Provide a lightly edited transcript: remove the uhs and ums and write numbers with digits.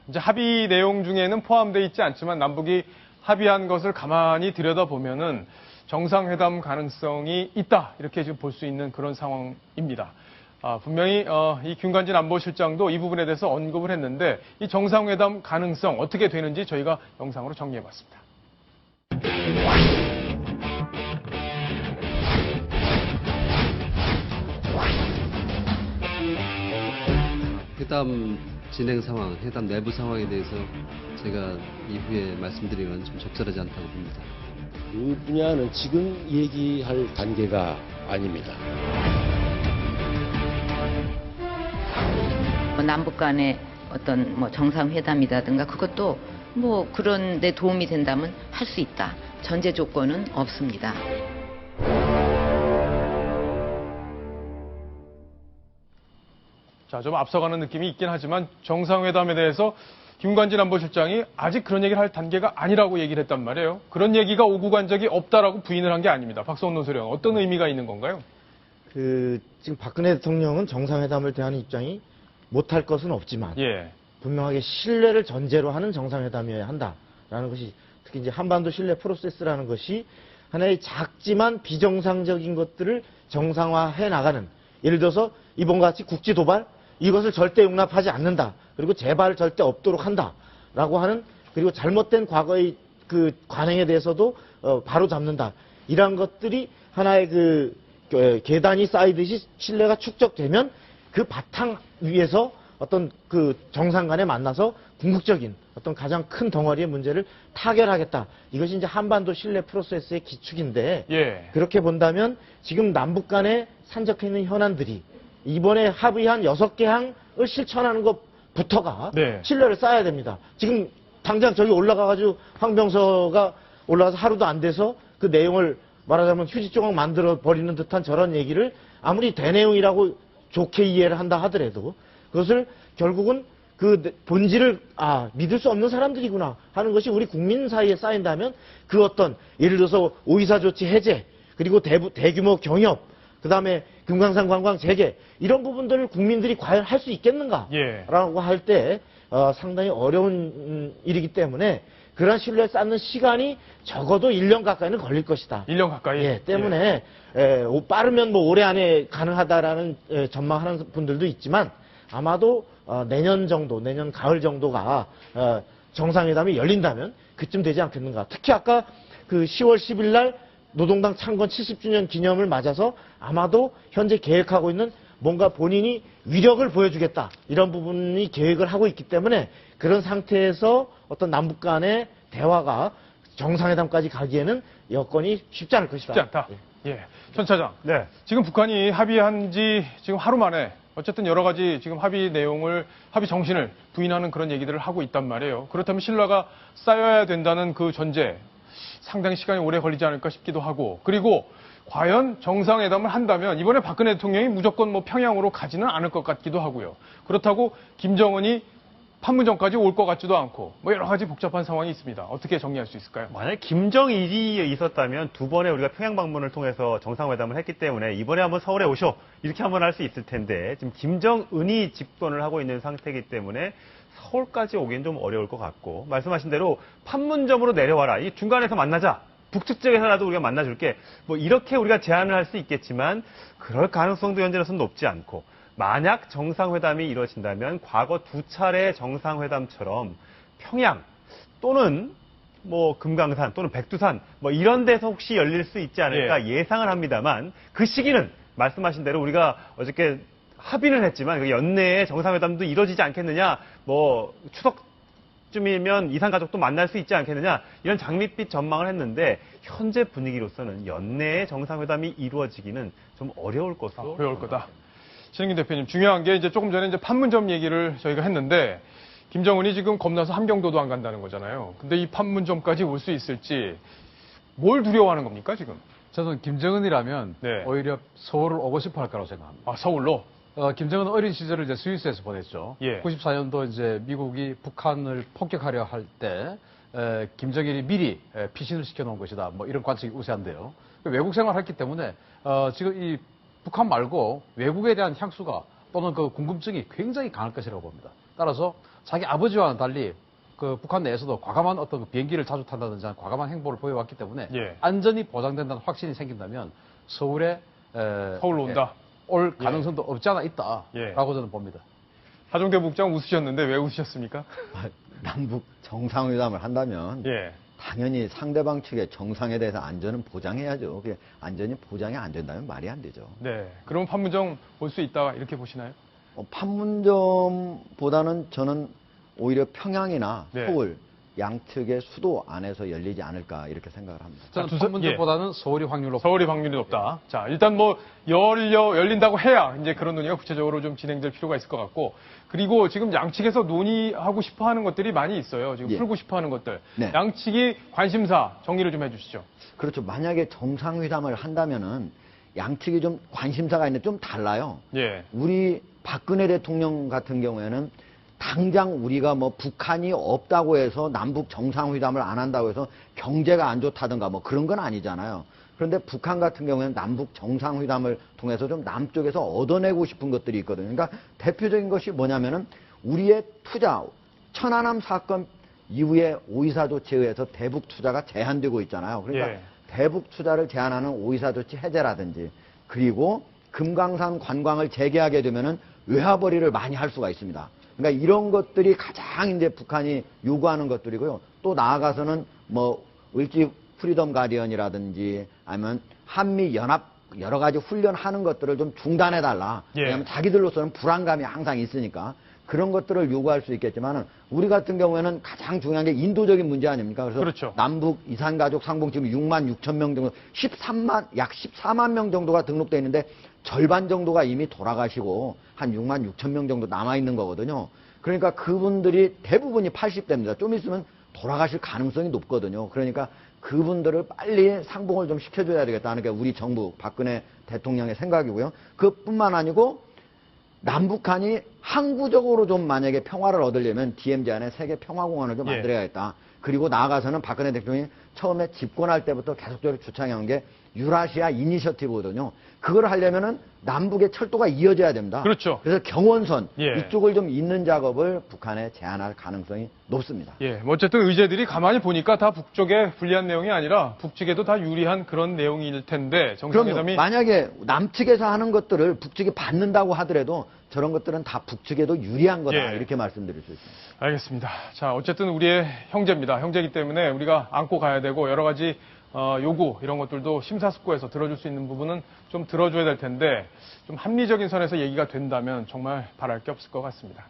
이제 합의 내용 중에는 포함되어 있지 않지만 남북이 합의한 것을 가만히 들여다보면은 정상회담 가능성이 있다. 이렇게 지금 볼 수 있는 그런 상황입니다. 분명히 이 김관진 안보실장도 이 부분에 대해서 언급을 했는데 이 정상회담 가능성 어떻게 되는지 저희가 영상으로 정리해봤습니다. 회담 진행 상황, 회담 내부 상황에 대해서 제가 이후에 말씀드리면 좀 적절하지 않다고 봅니다. 이 분야는 지금 얘기할 단계가 아닙니다. 남북 간의 어떤 정상회담이라든가 그것도 그런 데 도움이 된다면 할 수 있다. 전제 조건은 없습니다. 자, 좀 앞서가는 느낌이 있긴 하지만 정상회담에 대해서 김관진 안보실장이 아직 그런 얘기를 할 단계가 아니라고 얘기를 했단 말이에요. 그런 얘기가 오고 간 적이 없다라고 부인을 한 게 아닙니다. 박성훈 논설위원, 어떤 의미가 있는 건가요? 지금 박근혜 대통령은 정상회담을 대하는 입장이 못할 것은 없지만 분명하게 신뢰를 전제로 하는 정상회담이어야 한다라는 것이 특히 이제 한반도 신뢰 프로세스라는 것이 하나의 작지만 비정상적인 것들을 정상화해 나가는, 예를 들어서 이번과 같이 국지 도발 이것을 절대 용납하지 않는다. 그리고 재발 절대 없도록 한다라고 하는, 그리고 잘못된 과거의 그 관행에 대해서도 바로 잡는다. 이러한 것들이 하나의 계단이 쌓이듯이 신뢰가 축적되면 그 바탕 위에서 어떤 그 정상 간에 만나서 궁극적인 어떤 가장 큰 덩어리의 문제를 타결하겠다. 이것이 이제 한반도 신뢰 프로세스의 기축인데 그렇게 본다면 지금 남북 간에 산적해 있는 현안들이 이번에 합의한 6개 항을 실천하는 것부터가 신뢰를 쌓아야 됩니다. 지금 당장 저기 올라가가지고 황병서가 올라가서 하루도 안 돼서 그 내용을 말하자면 휴지 조각 만들어 버리는 듯한 저런 얘기를 아무리 대내용이라고 좋게 이해를 한다 하더라도 그것을 결국은 그 본질을 믿을 수 없는 사람들이구나 하는 것이 우리 국민 사이에 쌓인다면 그 어떤 예를 들어서 오이사 조치 해제 그리고 대규모 경협 그다음에 금강산 관광 재개 이런 부분들을 국민들이 과연 할 수 있겠는가라고 할 때 상당히 어려운 일이기 때문에 그런 신뢰를 쌓는 시간이 적어도 1년 가까이는 걸릴 것이다. 1년 가까이? 때문에 빠르면 올해 안에 가능하다라는 전망하는 분들도 있지만 아마도 내년 정도, 내년 가을 정도가 정상회담이 열린다면 그쯤 되지 않겠는가. 특히 아까 그 10월 10일 날 노동당 창건 70주년 기념을 맞아서 아마도 현재 계획하고 있는 뭔가 본인이 위력을 보여주겠다. 이런 부분이 계획을 하고 있기 때문에 그런 상태에서 어떤 남북 간의 대화가 정상회담까지 가기에는 여건이 쉽지 않을 것이다. 쉽지 않다. 전 차장. 지금 북한이 합의한 지 지금 하루 만에 어쨌든 여러 가지 지금 합의 정신을 부인하는 그런 얘기들을 하고 있단 말이에요. 그렇다면 신뢰가 쌓여야 된다는 그 전제, 상당히 시간이 오래 걸리지 않을까 싶기도 하고, 그리고 과연 정상회담을 한다면 이번에 박근혜 대통령이 무조건 평양으로 가지는 않을 것 같기도 하고요. 그렇다고 김정은이 판문점까지 올 것 같지도 않고 여러 가지 복잡한 상황이 있습니다. 어떻게 정리할 수 있을까요? 만약에 김정일이 있었다면 두 번의 우리가 평양 방문을 통해서 정상회담을 했기 때문에 이번에 한번 서울에 오쇼 이렇게 한번 할 수 있을 텐데 지금 김정은이 집권을 하고 있는 상태이기 때문에 서울까지 오기엔 좀 어려울 것 같고 말씀하신 대로 판문점으로 내려와라. 이 중간에서 만나자. 북측 지역에서라도 우리가 만나줄게. 이렇게 우리가 제안을 할 수 있겠지만 그럴 가능성도 현재로서는 높지 않고 만약 정상회담이 이루어진다면 과거 두 차례 정상회담처럼 평양 또는 금강산 또는 백두산 이런 데서 혹시 열릴 수 있지 않을까 예상을 합니다만 그 시기는 말씀하신 대로 우리가 어저께 합의는 했지만 연내에 정상회담도 이루어지지 않겠느냐 추석쯤이면 이산가족도 만날 수 있지 않겠느냐 이런 장밋빛 전망을 했는데 현재 분위기로서는 연내에 정상회담이 이루어지기는 좀 어려울 것으로 어려울 거다. 신은기 대표님, 중요한 게 조금 전에 판문점 얘기를 저희가 했는데 김정은이 지금 겁나서 함경도도 안 간다는 거잖아요. 근데 이 판문점까지 올 수 있을지 뭘 두려워하는 겁니까 지금? 저는 김정은이라면 오히려 서울을 오고 싶어 할 거라고 생각합니다. 서울로? 김정은 어린 시절을 이제 스위스에서 보냈죠. 94년도 이제 미국이 북한을 폭격하려 할 때 김정일이 미리 피신을 시켜놓은 것이다. 이런 관측이 우세한데요. 외국 생활을 했기 때문에 지금 이 북한 말고 외국에 대한 향수가 또는 그 궁금증이 굉장히 강할 것이라고 봅니다. 따라서 자기 아버지와는 달리 그 북한 내에서도 과감한 어떤 그 비행기를 자주 탄다든지 과감한 행보를 보여왔기 때문에 예. 안전이 보장된다는 확신이 생긴다면 서울로 온다. 올 가능성도 없지 않아 있다라고 예. 저는 봅니다. 하종대 북장 웃으셨는데 왜 웃으셨습니까? 남북 정상회담을 한다면 예. 당연히 상대방 측의 정상에 대해서 안전은 보장해야죠. 그게 안전이 보장이 안 된다면 말이 안 되죠. 네. 그럼 판문점 올 수 있다 이렇게 보시나요? 판문점보다는 저는 오히려 평양이나 네. 서울 양측의 수도 안에서 열리지 않을까 이렇게 생각을 합니다. 저는 자, 판문점보다는 서울이 확률로 서울이 확률이 높다. 자, 일단 뭐 열린다고 해야 이제 그런 논의가 구체적으로 좀 진행될 필요가 있을 것 같고, 그리고 지금 양측에서 논의하고 싶어 하는 것들이 많이 있어요. 지금 예. 풀고 싶어 하는 것들. 네. 양측이 관심사 정리를 좀 해주시죠. 그렇죠. 만약에 정상회담을 한다면은 양측이 좀 관심사가 있는데 좀 달라요. 예. 우리 박근혜 대통령 같은 경우에는 당장 우리가 뭐 북한이 없다고 해서 남북 정상회담을 안 한다고 해서 경제가 안 좋다든가 뭐 그런 건 아니잖아요. 그런데 북한 같은 경우에는 남북 정상회담을 통해서 좀 남쪽에서 얻어내고 싶은 것들이 있거든요. 그러니까 대표적인 것이 뭐냐면은 우리의 투자, 천안함 사건 이후에 오이사 조치에 의해서 대북 투자가 제한되고 있잖아요. 그러니까 예. 대북 투자를 제한하는 오이사 조치 해제라든지, 그리고 금강산 관광을 재개하게 되면은 외화벌이를 많이 할 수가 있습니다. 그러니까 이런 것들이 가장 이제 북한이 요구하는 것들이고요. 또 나아가서는 뭐 을지 프리덤 가디언이라든지 아니면 한미 연합 여러 가지 훈련하는 것들을 좀 중단해 달라. 예. 왜냐하면 자기들로서는 불안감이 항상 있으니까 그런 것들을 요구할 수 있겠지만은 우리 같은 경우에는 가장 중요한 게 인도적인 문제 아닙니까? 그래서 그렇죠. 남북 이산가족 상봉 지금 6만 6천 명 정도, 약 14만 명 정도가 등록돼 있는데 절반 정도가 이미 돌아가시고 한 6만 6천 명 정도 남아 있는 거거든요. 그러니까 그분들이 대부분이 80대입니다. 좀 있으면 돌아가실 가능성이 높거든요. 그러니까 그분들을 빨리 상봉을 좀 시켜줘야 되겠다는 게 우리 정부 박근혜 대통령의 생각이고요. 그뿐만 아니고 남북한이 항구적으로 좀 만약에 평화를 얻으려면 DMZ 안에 세계 평화공원을 좀 예. 만들어야겠다. 그리고 나아가서는 박근혜 대통령이 처음에 집권할 때부터 계속적으로 주창해온 게 유라시아 이니셔티브거든요. 그걸 하려면은 남북의 철도가 이어져야 됩니다. 그렇죠. 그래서 경원선 예. 이쪽을 좀 잇는 작업을 북한에 제안할 가능성이 높습니다. 예. 뭐 어쨌든 의제들이 가만히 보니까 다 북쪽에 불리한 내용이 아니라 북측에도 다 유리한 그런 내용일 텐데 그럼요. 정상회담이 만약에 남측에서 하는 것들을 북측이 받는다고 하더라도 저런 것들은 다 북측에도 유리한 거다. 예. 이렇게 말씀드릴 수 있습니다. 알겠습니다. 자, 어쨌든 우리의 형제입니다. 형제이기 때문에 우리가 안고 가야 되고 여러 가지 요구 이런 것들도 심사숙고해서 들어줄 수 있는 부분은 좀 들어줘야 될 텐데 좀 합리적인 선에서 얘기가 된다면 정말 바랄 게 없을 것 같습니다.